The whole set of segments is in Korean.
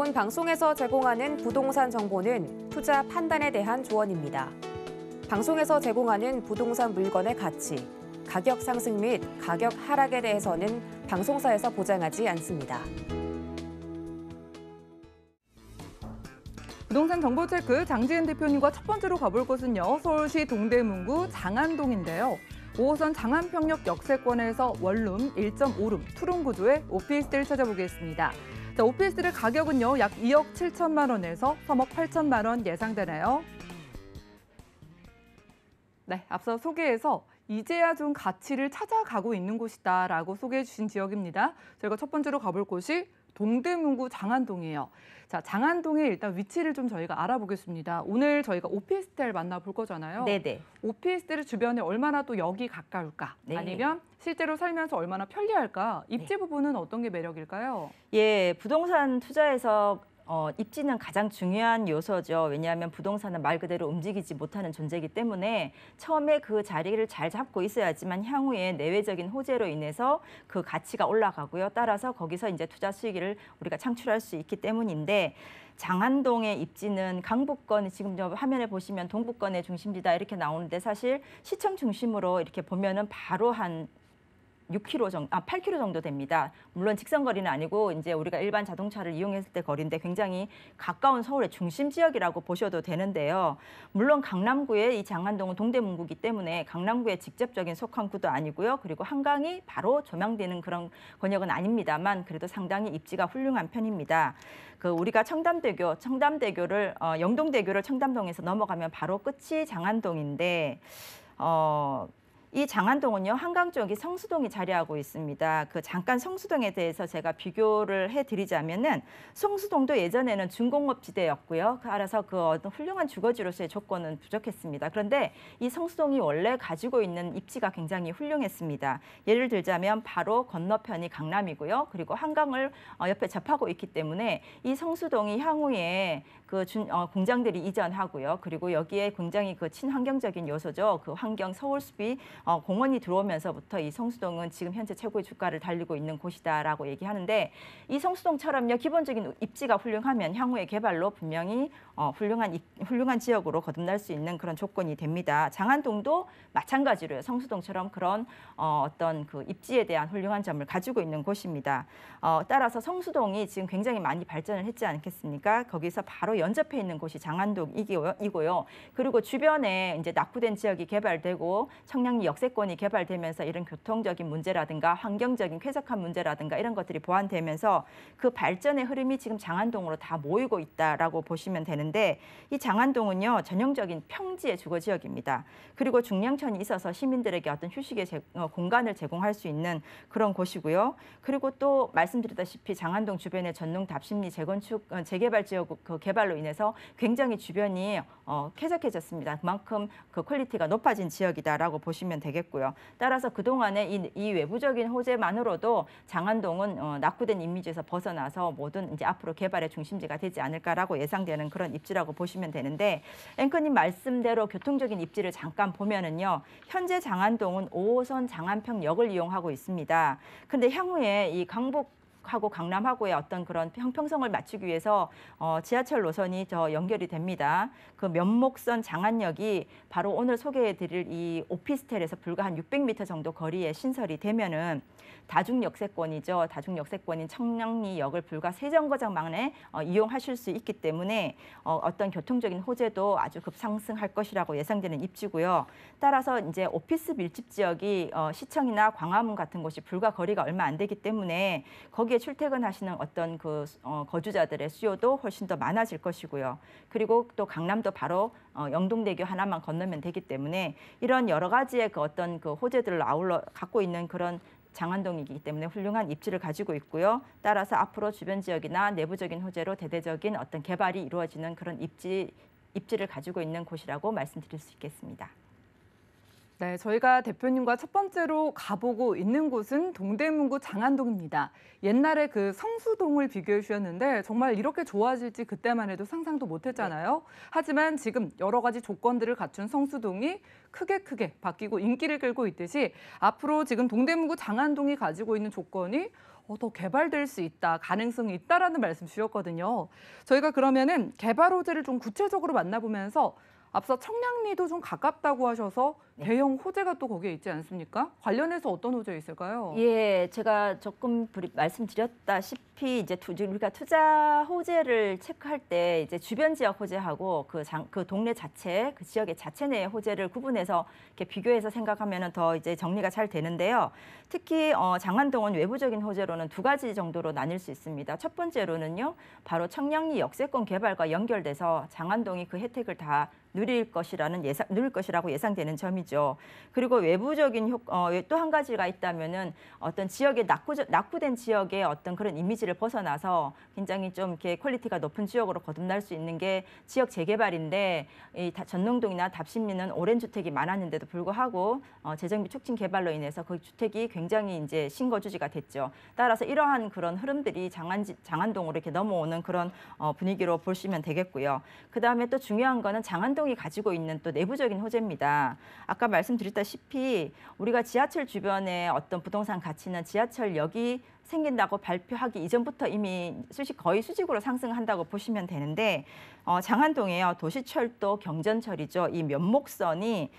본 방송에서 제공하는 부동산 정보는 투자 판단에 대한 조언입니다. 방송에서 제공하는 부동산 물건의 가치, 가격 상승 및 가격 하락에 대해서는 방송사에서 보장하지 않습니다. 부동산 정보 체크 장지은 대표님과 첫 번째로 가볼 곳은요. 서울시 동대문구 장안동인데요. 5호선 장안평역 역세권에서 원룸 1.5룸 투룸 구조의 오피스텔을 찾아보겠습니다. 자, 오피스텔의 가격은요. 약 2억 7천만 원에서 3억 8천만 원 예상되나요? 네, 앞서 소개해서 이제야 좀 가치를 찾아가고 있는 곳이다라고 소개해 주신 지역입니다. 저희가 첫 번째로 가볼 곳이 동대문구 장안동이에요. 자, 장안동의 일단 위치를 좀 저희가 알아보겠습니다. 오늘 저희가 오피스텔 만나볼 거잖아요. 네네. 오피스텔 주변에 얼마나 또 역이 가까울까? 네. 아니면 실제로 살면서 얼마나 편리할까? 입지 부분은 어떤 게 매력일까요? 예, 부동산 투자에서 입지는 가장 중요한 요소죠. 왜냐하면 부동산은 말 그대로 움직이지 못하는 존재이기 때문에 처음에 그 자리를 잘 잡고 있어야지만 향후에 내외적인 호재로 인해서 그 가치가 올라가고요. 따라서 거기서 이제 투자 수익을 우리가 창출할 수 있기 때문인데 장안동의 입지는 강북권, 지금 저 화면에 보시면 동북권의 중심지다 이렇게 나오는데 사실 시청 중심으로 이렇게 보면은 바로 한 8km 정도 됩니다. 물론 직선거리는 아니고 이제 우리가 일반 자동차를 이용했을 때 거리인데 굉장히 가까운 서울의 중심 지역이라고 보셔도 되는데요. 물론 강남구의 이 장안동은 동대문구이기 때문에 강남구의 직접적인 속한구도 아니고요. 그리고 한강이 바로 조망되는 그런 권역은 아닙니다만 그래도 상당히 입지가 훌륭한 편입니다. 우리가 청담대교를 영동대교를 청담동에서 넘어가면 바로 끝이 장안동인데 이 장안동은요, 한강 쪽이 성수동이 자리하고 있습니다. 잠깐 성수동에 대해서 제가 비교를 해드리자면은 성수동도 예전에는 준공업지대였고요. 따라서 어떤 훌륭한 주거지로서의 조건은 부족했습니다. 그런데 이 성수동이 원래 가지고 있는 입지가 굉장히 훌륭했습니다. 예를 들자면 바로 건너편이 강남이고요. 그리고 한강을 옆에 접하고 있기 때문에 이 성수동이 향후에 공장들이 이전하고요. 그리고 여기에 굉장히 친환경적인 요소죠. 환경 서울숲이 공원이 들어오면서부터 이 성수동은 지금 현재 최고의 주가를 달리고 있는 곳이다라고 얘기하는데 이 성수동처럼요 기본적인 입지가 훌륭하면 향후의 개발로 분명히 훌륭한 지역으로 거듭날 수 있는 그런 조건이 됩니다. 장안동도 마찬가지로요. 성수동처럼 그런 어떤 입지에 대한 훌륭한 점을 가지고 있는 곳입니다. 따라서 성수동이 지금 굉장히 많이 발전을 했지 않겠습니까? 거기서 바로 연접해 있는 곳이 장안동이고요. 그리고 주변에 이제 낙후된 지역이 개발되고 청량리 역세권이 개발되면서 이런 교통적인 문제라든가 환경적인 쾌적한 문제라든가 이런 것들이 보완되면서 그 발전의 흐름이 지금 장안동으로 다 모이고 있다라고 보시면 되는데 이 장안동은요 전형적인 평지의 주거 지역입니다. 그리고 중량천이 있어서 시민들에게 어떤 휴식의 공간을 제공할 수 있는 그런 곳이고요. 그리고 또 말씀드렸다시피 장안동 주변의 전농 답심리 재건축 재개발 지역 개발로 인해서 굉장히 주변이 쾌적해졌습니다. 그만큼 퀄리티가 높아진 지역이다라고 보시면 되겠고요. 따라서 그동안의 이 외부적인 호재만으로도 장안동은 낙후된 이미지에서 벗어나서 모든 이제 앞으로 개발의 중심지가 되지 않을까라고 예상되는 그런 입지라고 보시면 되는데 앵커님 말씀대로 교통적인 입지를 잠깐 보면은요. 현재 장안동은 5호선 장안평역을 이용하고 있습니다. 근데 향후에 이 하고 강남하고의 어떤 그런 형평성을 맞추기 위해서 지하철 노선이 연결이 됩니다. 면목선 장안역이 바로 오늘 소개해드릴 이 오피스텔에서 불과 한 600m 정도 거리에 신설이 되면은 다중역세권이죠. 다중역세권인 청량리역을 불과 3정거장 만에 이용하실 수 있기 때문에 어떤 교통적인 호재도 아주 급상승할 것이라고 예상되는 입지고요. 따라서 이제 오피스 밀집 지역이 시청이나 광화문 같은 곳이 불과 거리가 얼마 안 되기 때문에 거기에 출퇴근하시는 어떤 거주자들의 수요도 훨씬 더 많아질 것이고요. 그리고 또 강남도 바로 영동대교 하나만 건너면 되기 때문에 이런 여러 가지의 어떤 호재들을 아울러 갖고 있는 그런 장안동이기 때문에 훌륭한 입지를 가지고 있고요. 따라서 앞으로 주변 지역이나 내부적인 호재로 대대적인 어떤 개발이 이루어지는 그런 입지를 가지고 있는 곳이라고 말씀드릴 수 있겠습니다. 네, 저희가 대표님과 첫 번째로 가보고 있는 곳은 동대문구 장안동입니다. 옛날에 성수동을 비교해 주셨는데 정말 이렇게 좋아질지 그때만 해도 상상도 못했잖아요. 네. 하지만 지금 여러 가지 조건들을 갖춘 성수동이 크게 바뀌고 인기를 끌고 있듯이 앞으로 지금 동대문구 장안동이 가지고 있는 조건이 더 개발될 수 있다, 가능성이 있다라는 말씀 주셨거든요. 저희가 그러면은 개발 호재를 좀 구체적으로 만나보면서 앞서 청량리도 좀 가깝다고 하셔서 네. 대형 호재가 또 거기에 있지 않습니까? 관련해서 어떤 호재 있을까요? 예, 제가 조금 말씀드렸다시피 이제 우리가 투자 호재를 체크할 때 이제 주변 지역 호재하고 그 동네 자체, 그 지역의 자체 내의 호재를 구분해서 이렇게 비교해서 생각하면은 더 이제 정리가 잘 되는데요. 특히 장안동은 외부적인 호재로는 두 가지 정도로 나뉠 수 있습니다. 첫 번째로는요, 바로 청량리 역세권 개발과 연결돼서 장안동이 그 혜택을 다 누릴 것이라고 예상되는 점이죠. 그리고 외부적인 또 한 가지가 있다면은 어떤 지역의 낙후된 지역의 어떤 그런 이미지를 벗어나서 굉장히 좀 이렇게 퀄리티가 높은 지역으로 거듭날 수 있는 게 지역 재개발인데, 이 전농동이나 답심리는 오랜 주택이 많았는데도 불구하고 재정비 촉진 개발로 인해서 그 주택이 굉장히 이제 신거주지가 됐죠. 따라서 이러한 그런 흐름들이 장안동으로 이렇게 넘어오는 그런 분위기로 보시면 되겠고요. 그 다음에 또 중요한 거는 장안동이 가지고 있는 또 내부적인 호재입니다. 아까 말씀드렸다시피 우리가 지하철 주변에 어떤 부동산 가치는 지하철역이 생긴다고 발표하기 이전부터 이미 거의 수직으로 상승한다고 보시면 되는데, 장안동에요, 도시철도 경전철이죠. 이 면목선이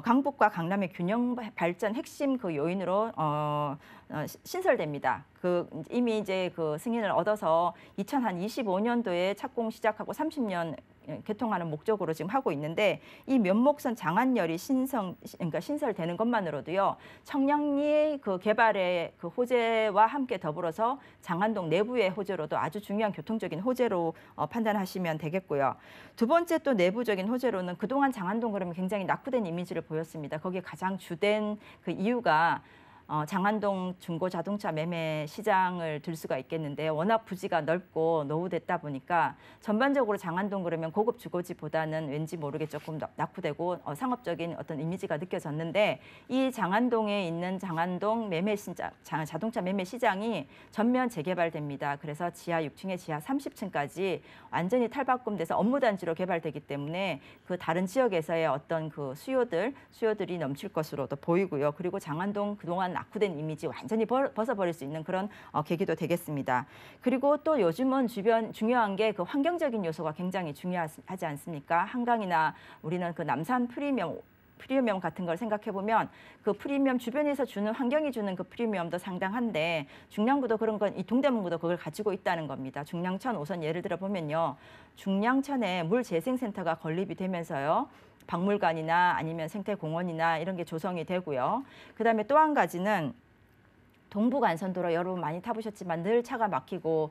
강북과 강남의 균형 발전 핵심 그 요인으로 신설됩니다. 이미 이제 그 승인을 얻어서 2025년도에 착공 시작하고 30년 개통하는 목적으로 지금 하고 있는데, 이 면목선 장안열이 그러니까 신설되는 것만으로도요, 청량리의 그 개발의 그 호재와 함께 더불어서 장안동 내부의 호재로도 아주 중요한 교통적인 호재로 판단하시면 되겠고요. 두 번째 또 내부적인 호재로는 그동안 장안동 그러면 굉장히 낙후된 이미지를 보였습니다. 거기에 가장 주된 그 이유가 장안동 중고 자동차 매매 시장을 들 수가 있겠는데, 워낙 부지가 넓고 노후됐다 보니까 전반적으로 장안동 그러면 고급 주거지보다는 왠지 모르게 조금 낙후되고 상업적인 어떤 이미지가 느껴졌는데, 이 장안동에 있는 장안동 자동차 매매 시장이 전면 재개발됩니다. 그래서 지하 6층에 지하 30층까지 완전히 탈바꿈돼서 업무단지로 개발되기 때문에 그 다른 지역에서의 어떤 그 수요들이 넘칠 것으로도 보이고요. 그리고 장안동 그동안 낙후된 이미지 완전히 벗어버릴 수 있는 그런 계기도 되겠습니다. 그리고 또 요즘은 중요한 게 그 환경적인 요소가 굉장히 중요하지 않습니까? 한강이나 우리는 그 남산 프리미엄 같은 걸 생각해 보면 그 프리미엄 주변에서 주는 환경이 주는 그 프리미엄도 상당한데, 중량구도 그런 건 이 동대문구도 그걸 가지고 있다는 겁니다. 중량천 우선 예를 들어 보면요, 중량천에 물재생센터가 건립이 되면서요, 박물관이나 아니면 생태공원이나 이런 게 조성이 되고요. 그다음에 또 한 가지는 동부간선도로 여러분 많이 타보셨지만 늘 차가 막히고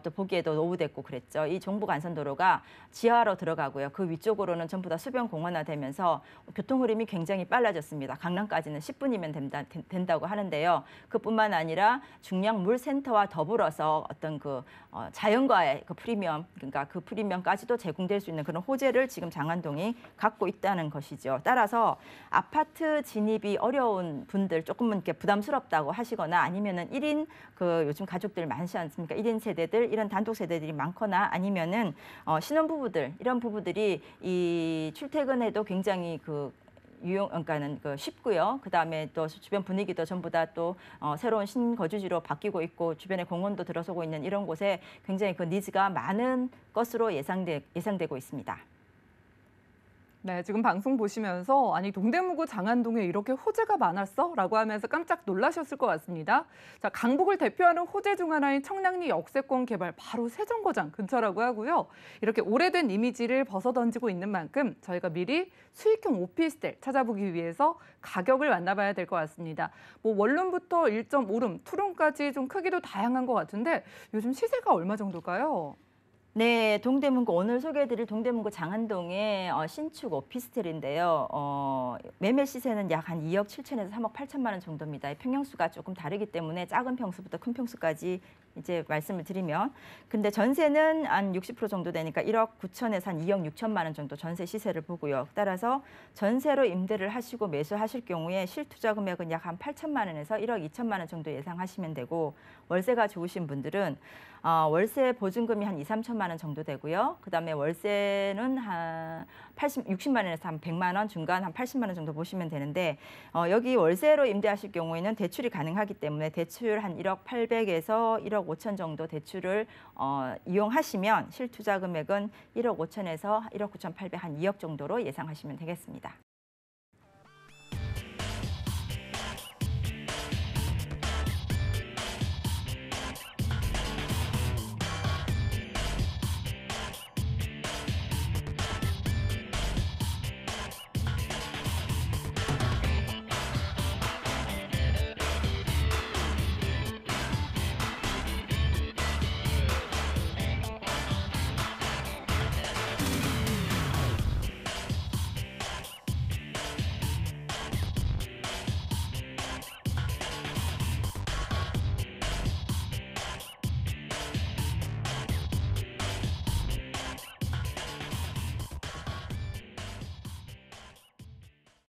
또 보기에도 노후됐고 그랬죠. 이 동부간선도로가 지하로 들어가고요. 그 위쪽으로는 전부 다 수변공원화되면서 교통 흐름이 굉장히 빨라졌습니다. 강남까지는 10분이면 된다고 하는데요. 그뿐만 아니라 중량물센터와 더불어서 어떤 그 자연과의 그 프리미엄, 그러니까 그 프리미엄까지도 제공될 수 있는 그런 호재를 지금 장안동이 갖고 있다는 것이죠. 따라서 아파트 진입이 어려운 분들, 조금은 이렇게 부담스럽다고 하시거나 아니면은 1인 그 요즘 가족들 많지 않습니까? 1인 세대들, 이런 단독 세대들이 많거나 아니면은 신혼부부들, 이런 부부들이 이 출퇴근에도 굉장히 그러니까는 쉽고요. 그 다음에 또 주변 분위기도 전부 다 또 새로운 신거주지로 바뀌고 있고, 주변에 공원도 들어서고 있는 이런 곳에 굉장히 그 니즈가 많은 것으로 예상되고 있습니다. 네, 지금 방송 보시면서 아니 동대문구 장안동에 이렇게 호재가 많았어? 라고 하면서 깜짝 놀라셨을 것 같습니다. 자, 강북을 대표하는 호재 중 하나인 청량리 역세권 개발, 바로 세정거장 근처라고 하고요. 이렇게 오래된 이미지를 벗어던지고 있는 만큼 저희가 미리 수익형 오피스텔 찾아보기 위해서 가격을 만나봐야 될 것 같습니다. 원룸부터 1.5룸, 투룸까지 좀 크기도 다양한 것 같은데 요즘 시세가 얼마 정도일까요? 네, 동대문구 오늘 소개해드릴 동대문구 장안동의 신축 오피스텔인데요. 매매 시세는 약 한 2억 7천에서 3억 8천만 원 정도입니다. 평형수가 조금 다르기 때문에 작은 평수부터 큰 평수까지 이제 말씀을 드리면, 근데 전세는 한 60% 정도 되니까 1억 9천에서 한 2억 6천만 원 정도 전세 시세를 보고요. 따라서 전세로 임대를 하시고 매수하실 경우에 실투자 금액은 약 한 8천만 원에서 1억 2천만 원 정도 예상하시면 되고, 월세가 좋으신 분들은 월세 보증금이 한 2, 3천만 원 정도 되고요. 그다음에 월세는 한 60만 원에서 한 100만 원, 중간 한 80만 원 정도 보시면 되는데, 여기 월세로 임대하실 경우에는 대출이 가능하기 때문에 대출 한 1억 800에서 1억 5천 정도 대출을 이용하시면 실투자 금액은 1억 5천에서 1억 9천 8백 한 2억 정도로 예상하시면 되겠습니다.